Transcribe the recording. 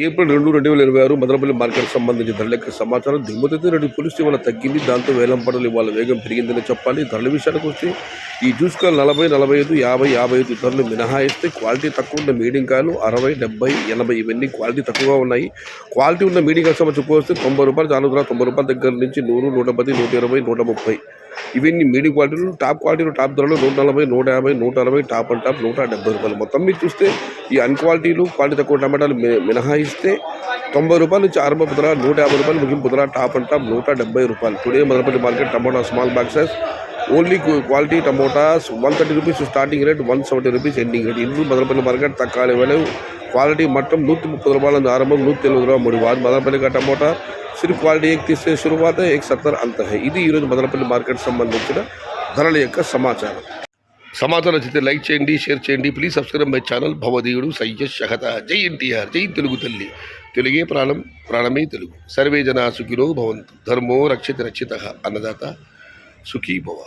April 2, 2026 Madanapalle market సంబంధించి ధరల యొక్క సమాచారం. దిగుమతి రేటు పోలిస్తే ఇవాళ తగ్గింది. దాంతో వేలం పడలు ఇవాళ వేగం పెరిగిందని చెప్పాలి. ధరల విషయానికి వస్తే ఈ జ్యూస్ కాయలు 40, 45, 50, 55 ధరలు మినహాయిస్తే క్వాలిటీ తక్కువ ఉన్న మీడియం కాయలు 60, 70, 80 ఇవన్నీ క్వాలిటీ తక్కువగా ఉన్నాయి. క్వాలిటీ ఉన్న మీడియం కాయ సంబంధించి పోస్తే రూ. 90, రూ. 90 దగ్గర నుంచి 100, 110, 120, 130 ఇవన్నీ మీడియం క్వాలిటీలు. టాప్ క్వాలిటీలు టాప్ ధరలు 140, 150, 160 టాప్ అండ్ టాప్ రూ. 170. మొత్తం మీరు చూస్తే ఈ అన్క్వాలిటీలు క్వాలిటీ తక్కువ టమాటాలు మినహాయిస్తే రూ. 90 నుంచి ఆరంభపు ధర, రూ. 150 ముగింపు ధర, టాప్ అండ్ టాప్ రూ. 170. టుడే మదనపల్లి మార్కెట్ టమాటా small box size only quality tomatoes ₹130 starting rate, ₹170 ending rate. ఇందులో మదనపల్లి మార్కెట్ తక్కువ వేలేవు. క్వాలిటీ మట్టం ₹130 ఆరంభం, ₹170 मुड़ी बाद मदनपल्ली का टमोटा सिर्फ क्वालिटी 31 से शुरुआत है, 170 अंत है. ఇది ఈరోజు మదనపల్లి మార్కెట్ సంబంధించిన ధరల యొక్క సమాచారం. సమాచారం నచ్చితే లైక్ చేయండి, షేర్ చేయండి. Please subscribe my channel. భవదీయుడు సయ్యద్ షహత. జై ఎన్టీఆర్, జై తెలుగు తల్లి. తెలుగే ప్రాణం, ప్రాణమే తెలుగు. సర్వే జనా సుఖినో భవంతు. ధర్మో రక్షిత రక్షిత. అన్నదాత సుఖీ భవ.